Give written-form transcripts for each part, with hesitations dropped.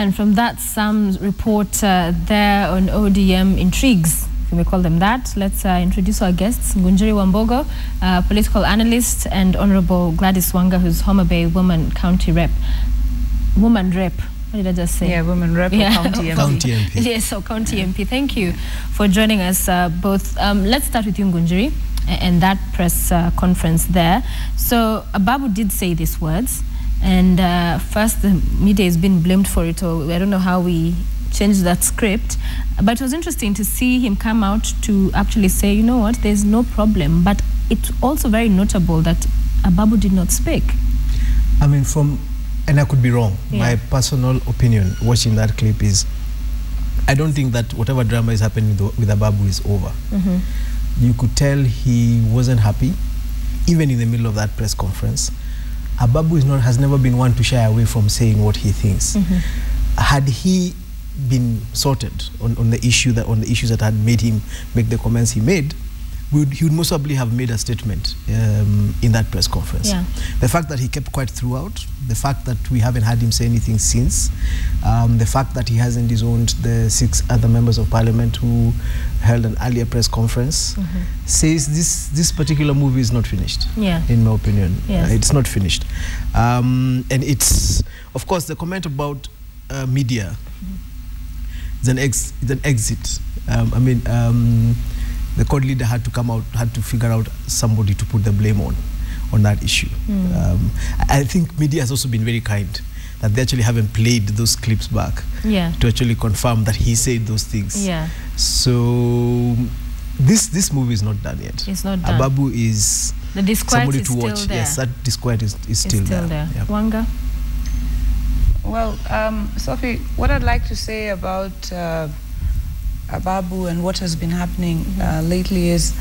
And from that, some report there on ODM intrigues, if we may call them that. Let's introduce our guests. Ngunjiri Wambogo, political analyst, and Honorable Gladys Wanga, who's Homa Bay Woman County Rep. Woman Rep. What did I just say? Yeah, Woman Rep or County MP. County MP. Yes, so County MP. Thank you for joining us both. Let's start with you, Ngunjiri, and that press conference there. So Ababu did say these words. And first, the media has been blamed for it, or I don't know how we changed that script. But it was interesting to see him come out to actually say, you know what, there's no problem. But it's also very notable that Ababu did not speak. I mean, and I could be wrong. Yeah. My personal opinion watching that clip is, I don't think that whatever drama is happening with Ababu is over. You could tell he wasn't happy, even in the middle of that press conference. Ababu has never been one to shy away from saying what he thinks. Had he been sorted on the issues that had made him make the comments he made, he would most probably have made a statement in that press conference. Yeah. The fact that he kept quiet throughout, the fact that we haven't had him say anything since, the fact that he hasn't disowned the 6 other members of parliament who held an earlier press conference, says this particular movie is not finished, in my opinion. Yes. It's not finished. And it's, of course, the comment about media is an exit. The court leader had to come out, had to figure out somebody to put the blame on that issue. I think media has also been very kind, that they actually haven't played those clips back to actually confirm that he said those things. So this movie is not done yet. It's not done. Ababu is somebody to watch. There. Yes, that disquiet is still there. Yep. Wanga? Well, Sophie, what I'd like to say about Ababu and what has been happening lately is,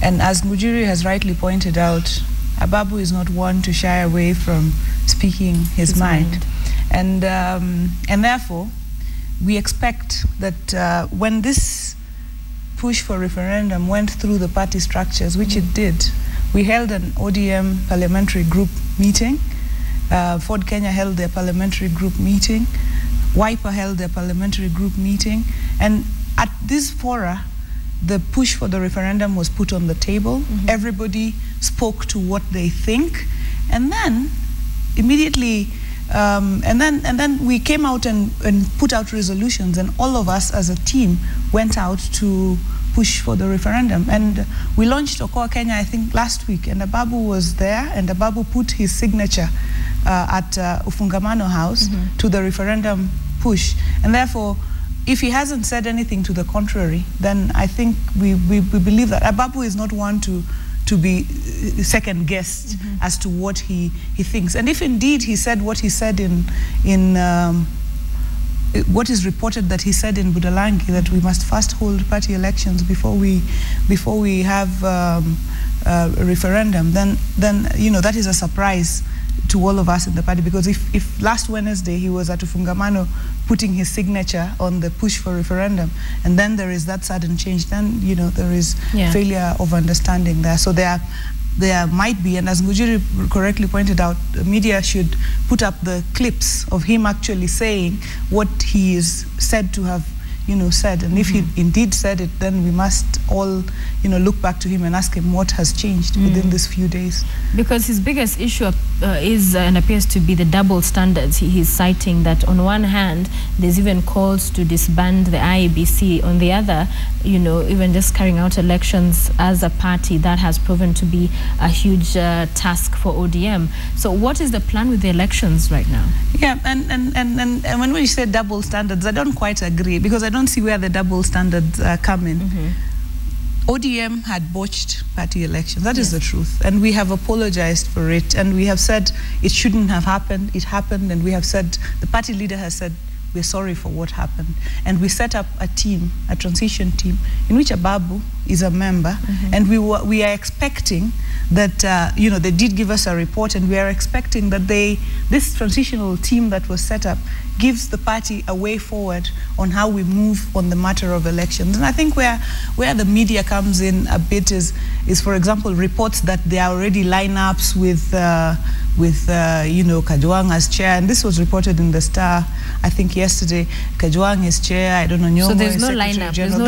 and as Ngunjiri has rightly pointed out, Ababu is not one to shy away from speaking his mind. And therefore, we expect that when this push for referendum went through the party structures, which it did, we held an ODM parliamentary group meeting, Ford Kenya held their parliamentary group meeting, Wiper held their parliamentary group meeting, and at this fora, the push for the referendum was put on the table. Everybody spoke to what they think, and then immediately, and then we came out and put out resolutions, and all of us as a team went out to push for the referendum. And we launched Okoa Kenya, I think, last week, and Ababu was there, and Ababu put his signature at Ufungamano House to the referendum push, and therefore, if he hasn't said anything to the contrary, then I think we believe that Ababu is not one to be second-guessed as to what he thinks. And if indeed he said what he said in what is reported that he said in Budalangi, that we must first hold party elections before we have a referendum, then you know, that is a surprise to all of us in the party, because if last Wednesday he was at Ufungamano putting his signature on the push for referendum, and then there is that sudden change, then, you know, there is failure of understanding there. So there might be, and as Ngunjiri correctly pointed out, the media should put up the clips of him actually saying what he is said to have, you know, said. And if he indeed said it, then we must all, you know, look back to him and ask him what has changed within these few days. Because his biggest issue is and appears to be the double standards. He's citing that on one hand, there's even calls to disband the IEBC. On the other, you know, even just carrying out elections as a party, that has proven to be a huge task for ODM. So what is the plan with the elections right now? Yeah, and when we say double standards, I don't quite agree, because I don't see where the double standards come in. ODM had botched party elections. That is the truth. And we have apologized for it. And we have said it shouldn't have happened. It happened. And we have said, the party leader has said, we're sorry for what happened. And we set up a team, a transition team, in which Ababu is a member, and we are expecting that, you know, they did give us a report, and we are expecting that this transitional team that was set up gives the party a way forward on how we move on the matter of elections. And I think where the media comes in a bit is for example, reports that there are already lineups with you know, Kajwang as chair, and this was reported in the Star, I think yesterday. Kajwang is chair, I don't know, Nyomo, so there's no Secretary lineup, General.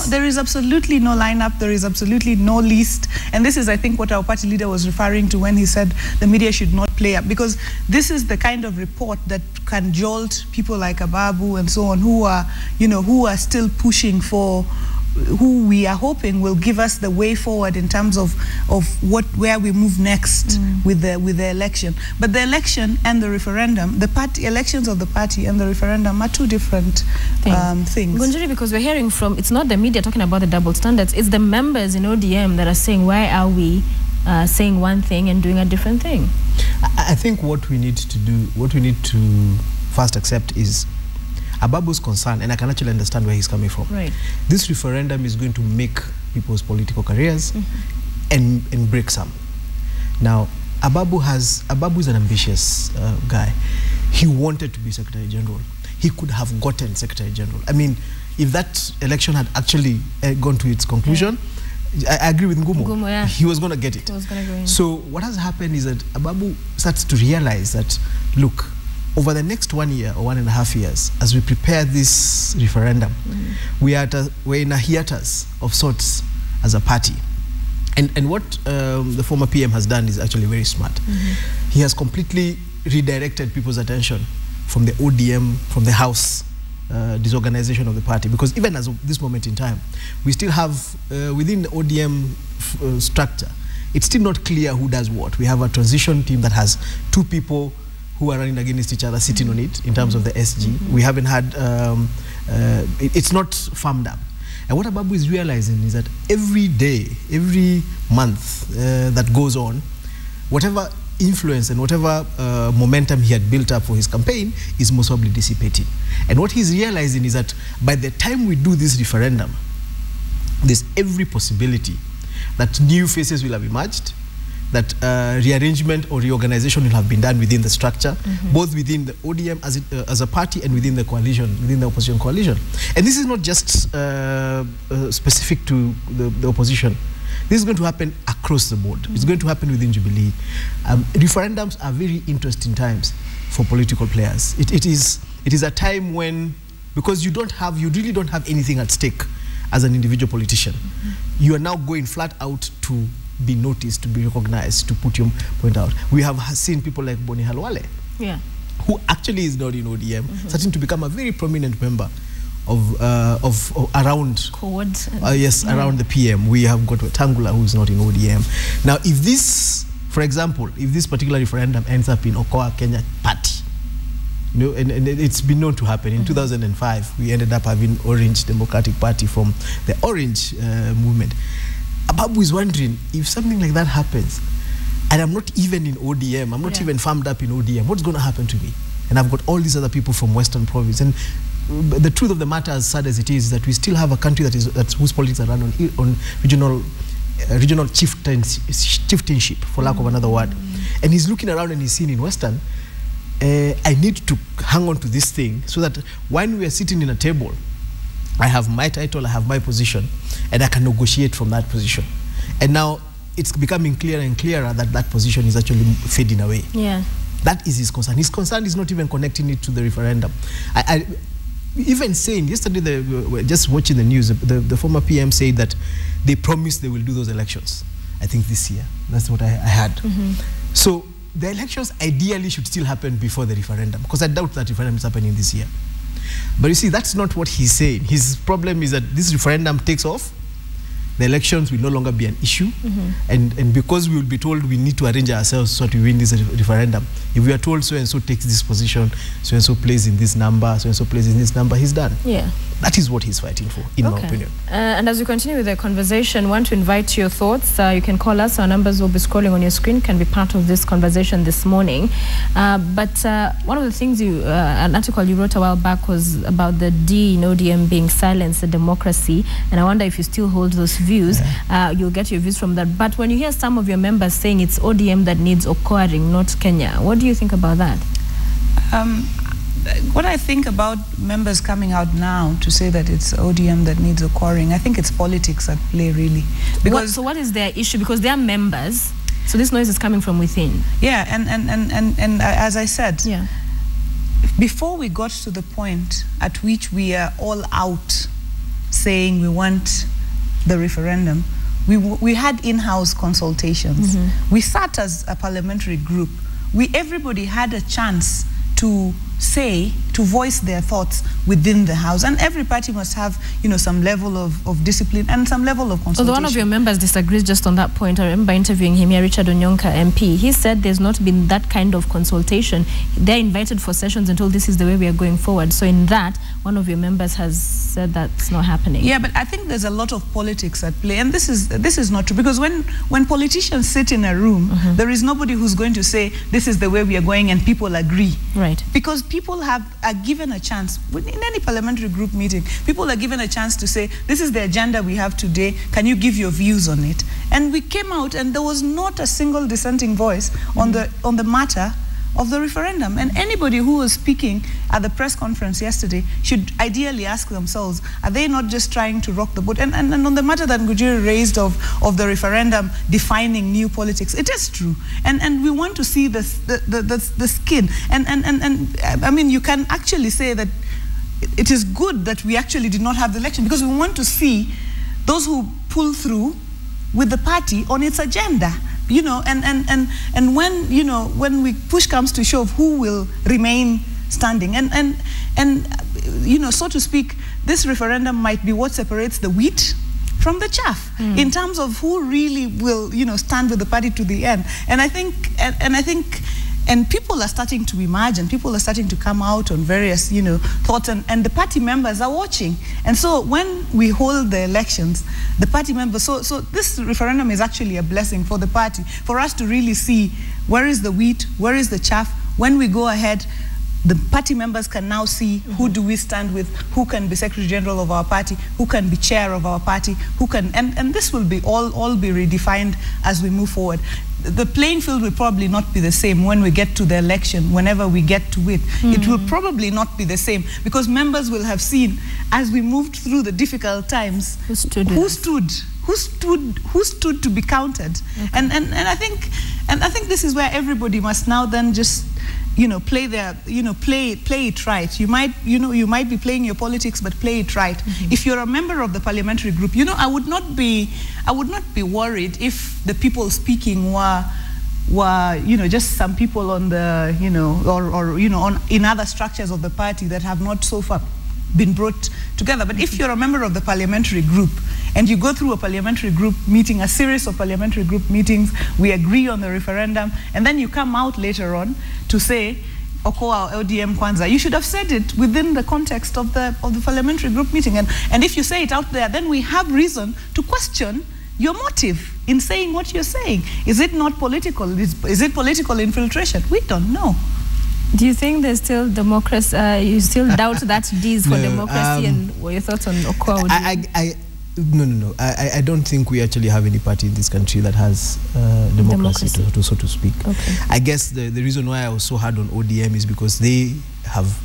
There is absolutely no lineup, there is absolutely no list, and this is, I think, what our party leader was referring to when he said the media should not play up, because this is the kind of report that can jolt people like Ababu and so on, who are, you know, who are still pushing for, who we are hoping will give us the way forward in terms of where we move next with the election. But the election and the referendum, elections of the party and the referendum are two different things. Gunjuri, because we're hearing from, it's not the media talking about the double standards, it's the members in ODM that are saying, why are we saying one thing and doing a different thing? I think what we need to do, what we need to first accept is Ababu's concern, and I can actually understand where he's coming from. Right. This referendum is going to make people's political careers and break some. Now, Ababu is an ambitious guy. He wanted to be Secretary General. He could have gotten Secretary General. I mean, if that election had actually gone to its conclusion, I agree with Ngumo. He was going to get it. He was going to go in. So what has happened is that Ababu starts to realize that, look, over the next 1 year or 1.5 years, as we prepare this referendum, we're in a hiatus of sorts as a party. And what the former PM has done is actually very smart. He has completely redirected people's attention from the ODM, from the House disorganization of the party. Because even as of this moment in time, we still have, within the ODM structure, it's still not clear who does what. We have a transition team that has 2 people who are running against each other, sitting on it in terms of the SG. We haven't had, it's not farmed up. And what Ababu is realizing is that every day, every month that goes on, whatever influence and whatever momentum he had built up for his campaign is most probably dissipating. And what he's realizing is that by the time we do this referendum, there's every possibility that new faces will have emerged, that rearrangement or reorganization will have been done within the structure, both within the ODM as a party and within the coalition, within the opposition coalition. And this is not just specific to the opposition. This is going to happen across the board. It's going to happen within Jubilee. Referendums are very interesting times for political players. It is a time when, because you really don't have anything at stake as an individual politician. You are now going flat out to be noticed, to be recognized, to put your point out. We have seen people like Boni Halwale, who actually is not in ODM, starting to become a very prominent member of around around the PM. We have got Tangula, who is not in ODM. Now, if this, for example, if this particular referendum ends up in Okoa Kenya Party, you know, and it's been known to happen. In 2005, we ended up having Orange Democratic Party from the Orange movement. Ababu is wondering, if something like that happens, and I'm not even in ODM, I'm not even farmed up in ODM, what's going to happen to me? And I've got all these other people from Western Province. And the truth of the matter, as sad as it is that we still have a country that's whose politics are run on regional chieftainship, for lack of another word. And he's looking around and he's seeing in Western, I need to hang on to this thing so that when we are sitting in a table, I have my title, I have my position, and I can negotiate from that position. And now it's becoming clearer and clearer that that position is actually fading away. Yeah. That is his concern. His concern is not even connecting it to the referendum. I even saying, yesterday, just watching the news, the former PM said that they promised they will do those elections, I think this year. That's what I had. So the elections ideally should still happen before the referendum, because I doubt that referendum is happening this year. But you see, that's not what he's saying. His problem is that this referendum takes off, the elections will no longer be an issue, and because we will be told we need to arrange ourselves so that we win this referendum, if we are told so-and-so takes this position, so-and-so plays in this number, so-and-so plays in this number, he's done. Yeah. That is what he's fighting for, in my opinion. And as we continue with the conversation, I want to invite your thoughts. You can call us. Our numbers will be scrolling on your screen, can be part of this conversation this morning. But one of the things an article you wrote a while back was about the D in ODM being silence, the democracy. And I wonder if you still hold those views. You'll get your views from that. But when you hear some of your members saying it's ODM that needs Okoaring, not Kenya, what do you think about that? What I think about members coming out now to say that it's ODM that needs Okoaring, I think it's politics at play, really. Because so what is their issue? Because they are members, so this noise is coming from within. Yeah, and as I said, before we got to the point at which we are all out saying we want the referendum, we had in-house consultations. We sat as a parliamentary group. Everybody had a chance to voice their thoughts within the House. And every party must have, some level of discipline and some level of consultation. Although one of your members disagrees just on that point. I remember interviewing him here, Richard Onyonka, MP. He said there's not been that kind of consultation. They're invited for sessions and told this is the way we are going forward. So in that, one of your members has said that's not happening. Yeah, but I think there's a lot of politics at play. And this is not true. Because when politicians sit in a room, there is nobody who's going to say this is the way we are going and people agree. Right. Because people are given a chance, in any parliamentary group meeting, people are given a chance to say, this is the agenda we have today, can you give your views on it? And we came out and there was not a single dissenting voice on the matter of the referendum. And anybody who was speaking at the press conference yesterday should ideally ask themselves, are they not just trying to rock the boat? And on the matter that Ngujiri raised of the referendum defining new politics, it is true. And we want to see the skin. And I mean, you can actually say that it is good that we actually did not have the election, because we want to see those who pull through with the party on its agenda. And when push comes to shove, who will remain standing? And so to speak, this referendum might be what separates the wheat from the chaff in terms of who really will, stand with the party to the end. And I think people are starting to emerge, and people are starting to come out on various, thoughts, and the party members are watching. And so when we hold the elections, the party members, so this referendum is actually a blessing for the party, for us to really see where is the wheat, where is the chaff. When we go ahead, the party members can now see who do we stand with, who can be Secretary General of our party, who can be chair of our party, who can, and this will be all be redefined as we move forward. The playing field will probably not be the same when we get to the election, whenever we get to it. It will probably not be the same, because members will have seen, as we moved through the difficult times, who stood to be counted. And I think this is where everybody must now then just play it right. You might be playing your politics, but play it right. If you're a member of the parliamentary group, I would not be worried if the people speaking were just some people on the in other structures of the party that have not so far been brought together. But if you're a member of the parliamentary group and you go through a parliamentary group meeting, a series of parliamentary group meetings, we agree on the referendum, and then you come out later on to say, Okoa ODM Kwanza, you should have said it within the context of the parliamentary group meeting. And if you say it out there, then we have reason to question your motive in saying what you're saying. Is it not political? Is it political infiltration? We don't know. Do you think there's still democracy? You still doubt that D is for democracy? And what are your thoughts on Okoa? No. I don't think we actually have any party in this country that has democracy. So to speak. Okay. I guess the reason why I was so hard on ODM is because they have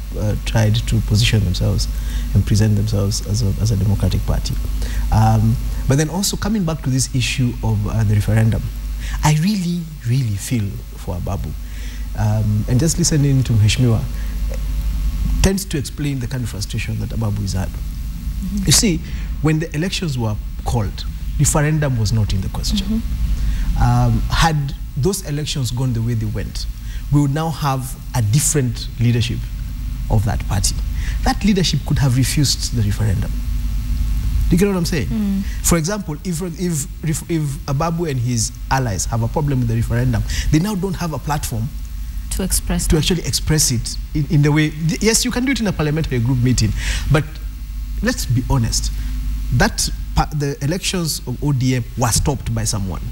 tried to position themselves and present themselves as a democratic party. But then also coming back to this issue of the referendum, I really, really feel for Ababu. And just listening to Mheshimiwa tends to explain the kind of frustration that Ababu is at. You see, when the elections were called, referendum was not in the question. Had those elections gone the way they went, we would now have a different leadership of that party. That leadership could have refused the referendum. Do you get what I'm saying? For example, if Ababu and his allies have a problem with the referendum, they now don't have a platform to actually express it in the way. Yes, you can do it in a parliamentary group meeting, but let's be honest, that the elections of ODM were stopped by someone.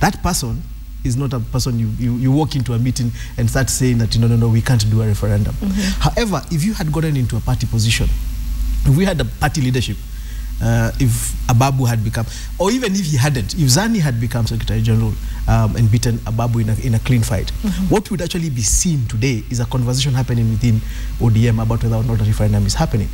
That person is not a person you walk into a meeting and start saying that, no, we can't do a referendum. However, if you had gotten into a party position, if we had a party leadership, if Ababu had become, or even if he hadn't, if Zani had become Secretary General and beaten Ababu in a clean fight, what would actually be seen today is a conversation happening within ODM about whether or not a referendum is happening.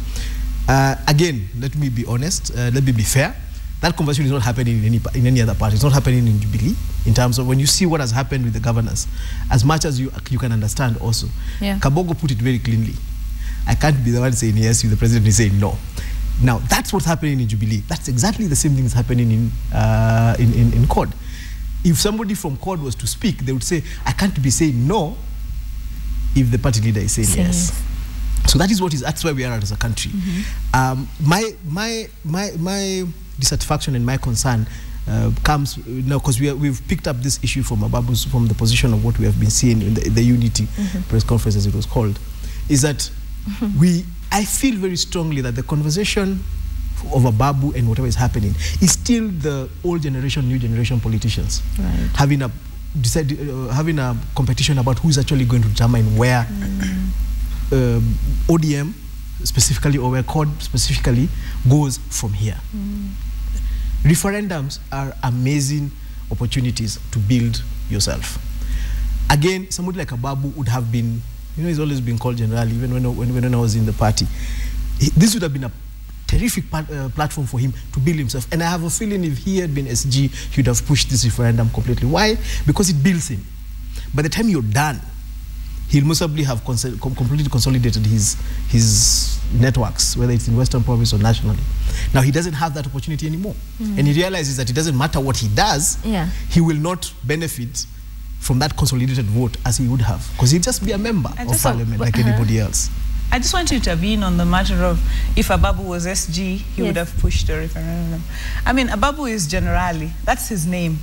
Again, let me be honest, let me be fair. That conversation is not happening in any other party. It's not happening in Jubilee, in terms of when you see what has happened with the governors, as much as you can understand also. Yeah. Kabogo put it very cleanly. I can't be the one saying yes if the president is saying no. Now, that's what's happening in Jubilee. That's exactly the same thing that's happening in CORD. If somebody from CORD was to speak, they would say, I can't be saying no if the party leader is saying yes. So that's where we are as a country. My dissatisfaction and my concern comes now because we've picked up this issue from Ababu's, from the position of what we have been seeing in the Unity press conference, as it was called, is that I feel very strongly that the conversation of Ababu and whatever is happening is still the old generation, new generation politicians having a competition about who's actually going to determine where ODM specifically, or where CORD specifically, goes from here. Referendums are amazing opportunities to build yourself. Again, somebody like Ababu would have been, he's always been called general, even when I was in the party. This would have been a terrific platform for him to build himself. And I have a feeling if he had been SG, he would have pushed this referendum completely. Why? Because it builds him. By the time you're done, he'll most probably have completely consolidated his networks, whether it's in Western Province or nationally. Now, he doesn't have that opportunity anymore. And he realizes that it doesn't matter what he does, he will not benefit from that consolidated vote as he would have, because he'd just be a member of parliament like anybody else. I just want to intervene on the matter of if Ababu was SG, he would have pushed the referendum. I mean, Ababu is generally, that's his name.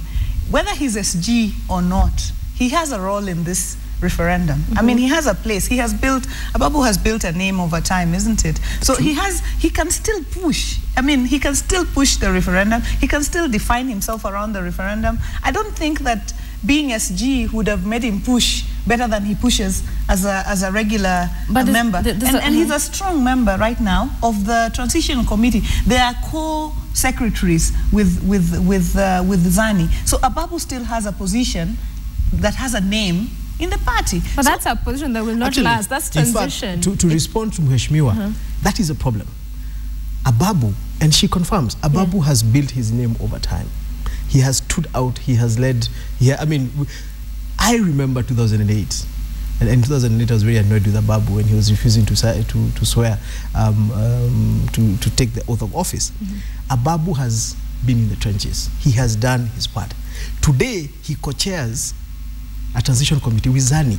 Whether he's SG or not, he has a role in this referendum. I mean, he has a place. Ababu has built a name over time, isn't it? So he can still push. I mean, he can still push the referendum. He can still define himself around the referendum. I don't think that being SG would have made him push better than he pushes as a regular member. And he's a strong member right now of the transition committee. They are co-secretaries with Zani. So Ababu still has a position that has a name in the party. But that's a position that will not last. That's transition. In fact, to respond to Mheshimiwa, that is a problem. Ababu, and she confirms, Ababu has built his name over time. He has stood out, he has led. I mean, I remember 2008. And in 2008, I was very annoyed with Ababu when he was refusing to swear, to take the oath of office. Ababu has been in the trenches. He has done his part. Today, he co-chairs a transition committee with Zani,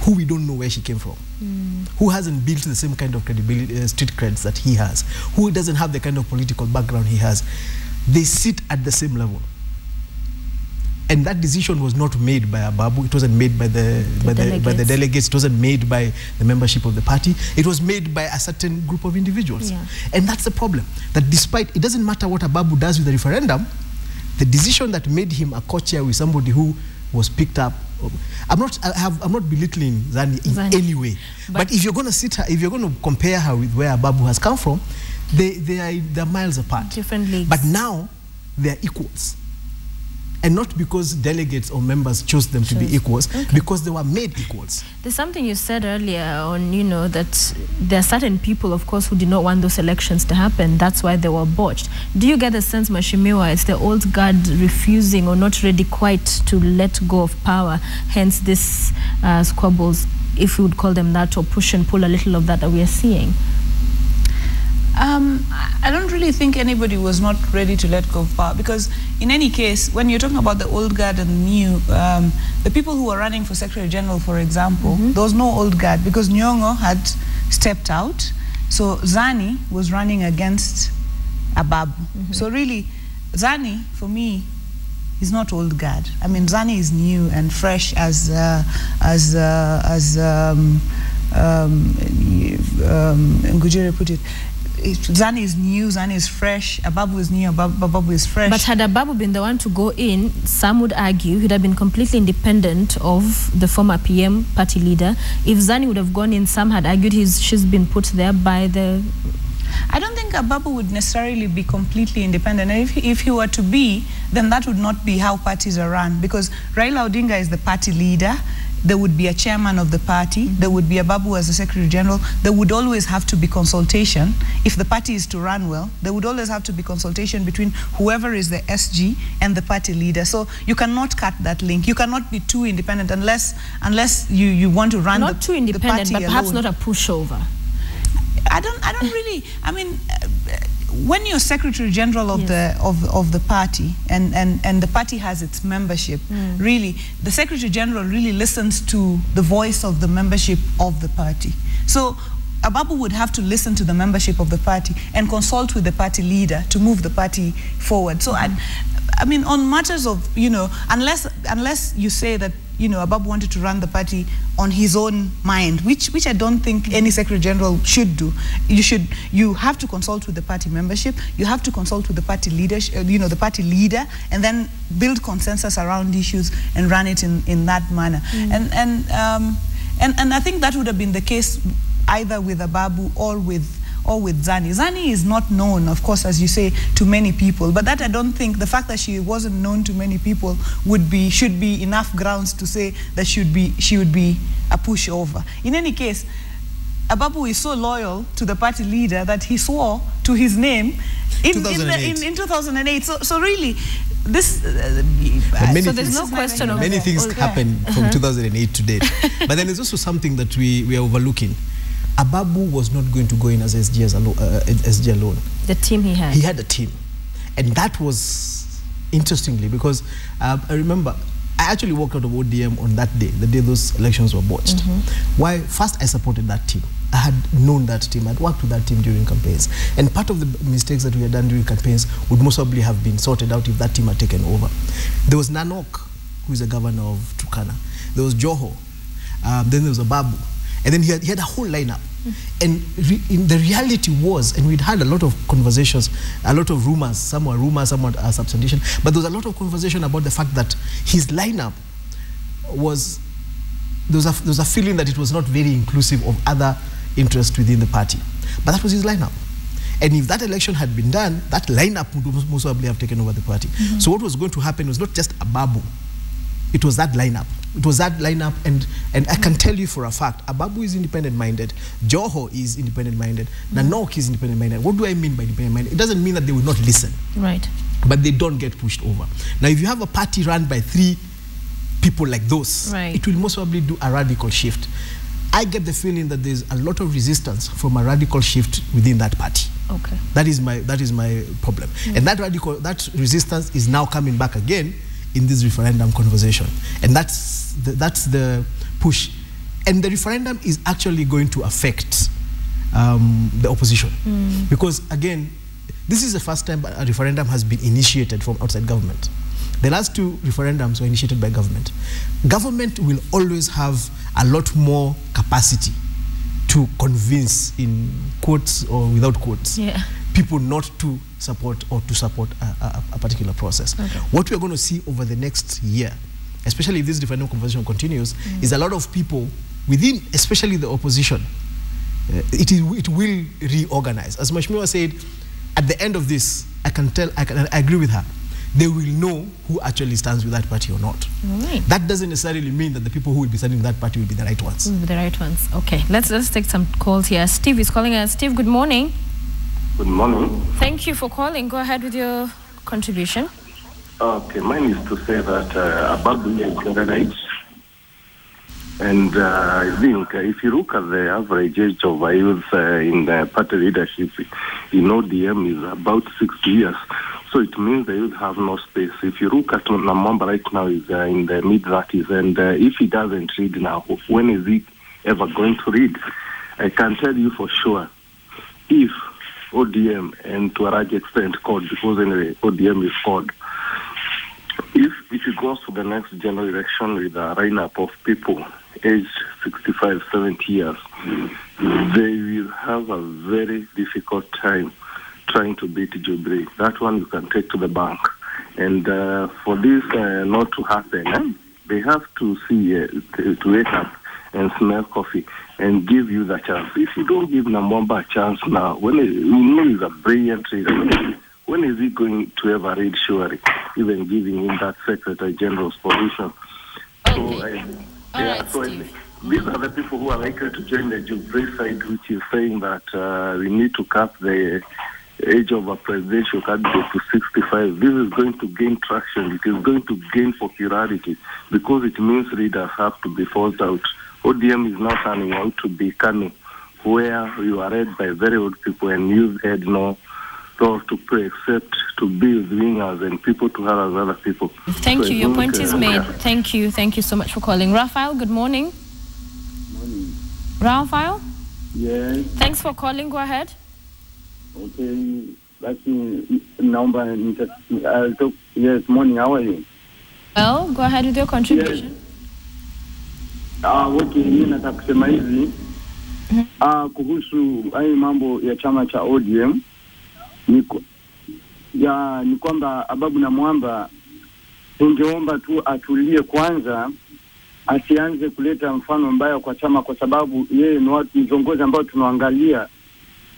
who we don't know where she came from, who hasn't built the same kind of credibility, street creds that he has, who doesn't have the kind of political background he has. They sit at the same level. And that decision was not made by Ababu. It wasn't made by the delegates. It wasn't made by the membership of the party. It was made by a certain group of individuals. And that's the problem. That despite, it doesn't matter what Ababu does with the referendum, the decision that made him a co-chair with somebody who was picked up. I'm not belittling Zani in any way. But if you're going to compare her with where Ababu has come from, they're miles apart. Different leagues. But now they're equals. And not because delegates or members chose them to be equals, because they were made equals. There's something you said earlier on, that there are certain people, of course, who did not want those elections to happen. That's why they were botched. Do you get the sense, Mheshimiwa, it's the old guard refusing or not ready quite to let go of power, hence this squabbles, if we would call them that, or push and pull a little of that we are seeing? I don't really think anybody was not ready to let go of power, because in any case, when you're talking about the old guard and the new, the people who were running for Secretary General, for example, there was no old guard because Nyong'o had stepped out. So Zani was running against Ababu. So really, Zani, for me, is not old guard. I mean, Zani is new and fresh as Ngujiri put it, Zani is new, Zani is fresh, Ababu is new, Ababu is fresh. But had Ababu been the one to go in, some would argue he'd have been completely independent of the former PM party leader. If Zani would have gone in, some had argued she's been put there by the... I don't think Ababu would necessarily be completely independent. And if he were to be, then that would not be how parties are run, because Raila Odinga is the party leader. There would be a chairman of the party. There would be Ababu as the secretary general. There would always have to be consultation. If the party is to run well, there would always have to be consultation between whoever is the SG and the party leader. So you cannot cut that link. You cannot be too independent unless you want to run not too independent, the party but perhaps alone. not a pushover. I don't really. I mean, when you're secretary general of the party and the party has its membership, really the secretary general really listens to the voice of the membership of the party. So Ababu would have to listen to the membership of the party and consult with the party leader to move the party forward. So I mean, on matters of, unless you say that, Ababu wanted to run the party on his own mind, which I don't think any secretary general should do. You have to consult with the party membership. You have to consult with the party leadership, the party leader, and then build consensus around issues and run it in that manner. And I think that would have been the case either with Ababu or with Zani. Zani is not known, of course, as you say, to many people, but that I don't think, the fact that she wasn't known to many people should be enough grounds to say that she would be a pushover. In any case, Ababu is so loyal to the party leader that he swore to his name in 2008. So really, this... so there's no question of... Many things happened from 2008 to date. But then there's also something that we are overlooking. Ababu was not going to go in as SG alone. The team he had. He had a team. And that was, interestingly, because I remember, I actually walked out of ODM on that day, the day those elections were botched. Why? First, I supported that team. I had known that team. I'd worked with that team during campaigns. And part of the mistakes that we had done during campaigns would most probably have been sorted out if that team had taken over. There was Nanok, who is the governor of Turkana. There was Joho. Then there was Ababu. And then he had a whole lineup. And the reality was, and we'd had a lot of conversations, a lot of rumors, some were rumors, some were substantiation, but there was a lot of conversation about the fact that his lineup was, there was a feeling that it was not very inclusive of other interests within the party. But that was his lineup. And if that election had been done, that lineup would most probably have taken over the party. So what was going to happen was not just Ababu, it was that lineup. It was that lineup, and I can tell you for a fact, Ababu is independent-minded, Joho is independent-minded, Nanok is independent-minded. What do I mean by independent-minded? It doesn't mean that they will not listen. Right. But they don't get pushed over. Now, if you have a party run by 3 people like those, it will most probably do a radical shift. I get the feeling that there's a lot of resistance from a radical shift within that party. Okay. That is my problem. And that resistance is now coming back again in this referendum conversation, and that's the push. And the referendum is actually going to affect the opposition, because again, this is the first time a referendum has been initiated from outside government. The last 2 referendums were initiated by government. Government will always have a lot more capacity to convince, in quotes or without quotes, people not to support or to support a particular process. What we are going to see over the next year, especially if this referendum conversation continues, is a lot of people within, especially the opposition, it will reorganize. As Mheshimiwa said, at the end of this, I agree with her. They will know who actually stands with that party or not. That doesn't necessarily mean that the people who will be standing with that party will be the right ones. The right ones. Okay, let's take some calls here. Steve is calling us. Steve, good morning. Good morning. Thank you for calling. Go ahead with your contribution. Okay, mine is to say that Ababu is organized. And I think if you look at the average age of youth in the party leadership in ODM is about 6 years. So it means the youth have no space. If you look at Namamba right now is in the mid-30s, and if he doesn't read now, when is he ever going to read? I can tell you for sure, if ODM, and to a large extent CORD, because anyway ODM is CORD, if it goes to the next general election with a lineup of people, aged 65, 70 years, they will have a very difficult time trying to beat Jubilee. That one you can take to the bank. And for this not to happen, they have to see, to wake up and smell coffee and give you the chance. If you don't give Namwamba a chance now, when he's a brilliant leader, when is he going to ever read surely, even giving him that Secretary General's position? Okay. These are the people who are likely to join the Jubilee side, which is saying that we need to cap the age of a presidential candidate to 65. This is going to gain traction. It is going to gain popularity because it means leaders have to be forced out. ODM is now turning out to be Kanu, where you are led by very old people and use head no role to play except to be with wingers and people to harass other people. Thank you. Your point is made. Thank you. Thank you so much for calling. Raphael, good morning. Morning. Raphael? Yes. Thanks for calling. Go ahead. Okay. That's number. Yes, morning. How are you? Well, go ahead with your contribution. Yes. Okay, mimi nataka kusema hivi kuhusu hayo mambo ya chama cha ODM ni kwamba Ababu na Mwamba tungeomba tu atulie kwanza, asianze kuleta mfano mbaya kwa chama, kwa sababu yeye ni watu viongozi ambao tunaangalia,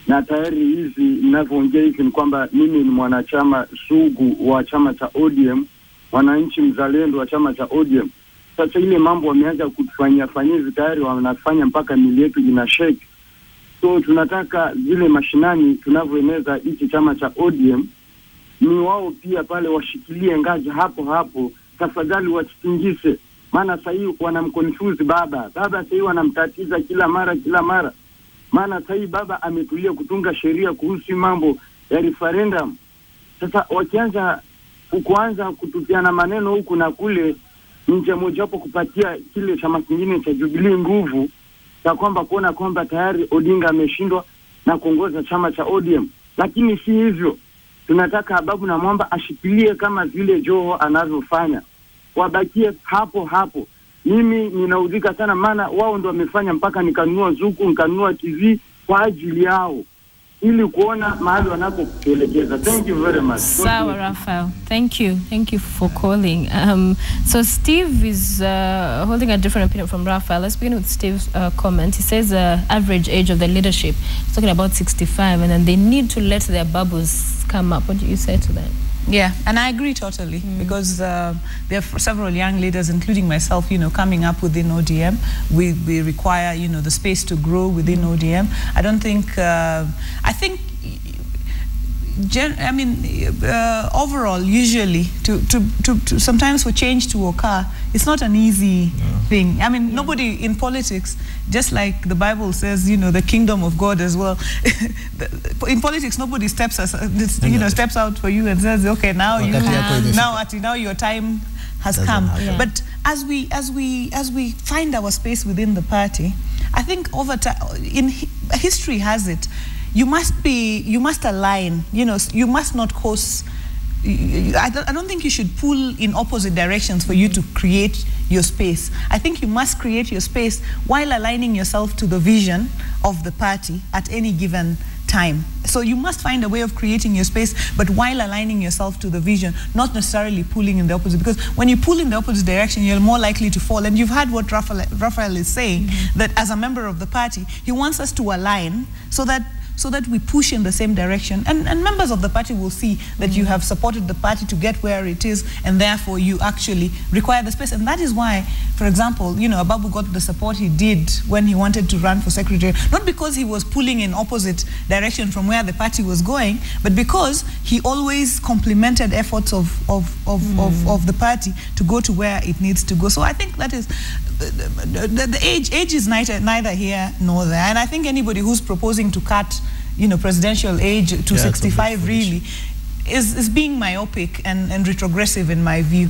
na tayari hizi ninavyoongea hivi ni kwamba mimi ni mwanachama sugu wa chama cha ODM, wananchi mzalendo wa chama cha ODM. Sasa ile mambo wameanza kutufanyia fanyizi, tayari wanafanya mpaka mili yetu ina shake. So tunataka zile mashinani tunavyoeneza hichi chama cha ODM, ni wao pia pale washikilie ngazi hapo hapo, tafadhali wasitingise. Maana sasa hivi wanamconfuse baba sasa hivi wanamtatiza kila mara. Maana sasa hivi baba ametulia kutunga sheria kuhusu mambo ya referendum. Sasa wakianza kuanza kutupiana maneno huku na kule, njia moja hapo kupatia kile chama kingine cha Jubilee nguvu ya kwamba kuona kwamba tayari Odinga ameshindwa na kuongoza chama cha ODM. Lakini si hivyo. Tunataka Ababu na Mwamba ashikilie kama vile Joho anavyofanya. Wabakie hapo hapo. Mimi ninaudhika sana, maana wao ndio wamefanya mpaka nikanunua Zuku, nikanunua TV kwa ajili yao, ili kuona mahali wanapokuelekeza. Thank you very much. Sawa, Raphael. Thank you for calling. So Steve is holding a different opinion from Raphael. Let's begin with Steve's comment. He says average age of the leadership, he's talking about 65, and then they need to let their bubbles come up. What do you say to that? Yeah, and I agree totally, because there are several young leaders, including myself, coming up within ODM. We require, the space to grow within ODM. I don't think, I think, overall, usually, to sometimes for change to occur, it's not an easy thing. I mean, nobody in politics, just like the Bible says, the kingdom of God as well. In politics, nobody steps out for you and says, okay, now your time has come. Yeah. But as we find our space within the party, I think over time, history has it, you must align. You must not cause. I don't think you should pull in opposite directions for you to create your space. I think you must create your space while aligning yourself to the vision of the party at any given time. So you must find a way of creating your space, but while aligning yourself to the vision, not necessarily pulling in the opposite. Because when you pull in the opposite direction, you're more likely to fall. And you've heard what Raphael is saying, that as a member of the party, he wants us to align so that we push in the same direction. And members of the party will see that you have supported the party to get where it is, and therefore you actually require the space. And that is why, for example, Ababu got the support he did when he wanted to run for secretary. Not because he was pulling in opposite direction from where the party was going, but because he always complimented efforts of the party to go to where it needs to go. So I think that is the age is neither here nor there. And I think anybody who's proposing to cut presidential age to 65 really is being myopic and retrogressive in my view.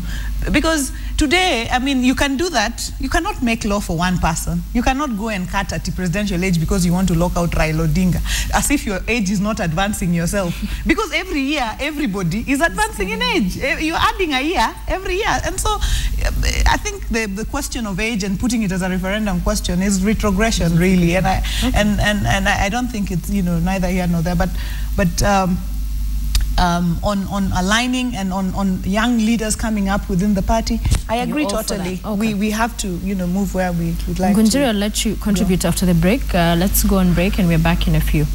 Because today, I mean, you can do that. You cannot make law for one person. You cannot go and cut at the presidential age because you want to lock out Raila Odinga, as if your age is not advancing yourself. Because every year, everybody is advancing in age. You're adding a year every year. And so I think the question of age and putting it as a referendum question is retrogression, really. And I don't think it's, you know, neither here nor there. But on aligning and on young leaders coming up within the party, I agree totally. Okay. We have to, you know, move where we would like to. Ngunjiri, I'll let you contribute after the break. Let's go on break and we're back in a few.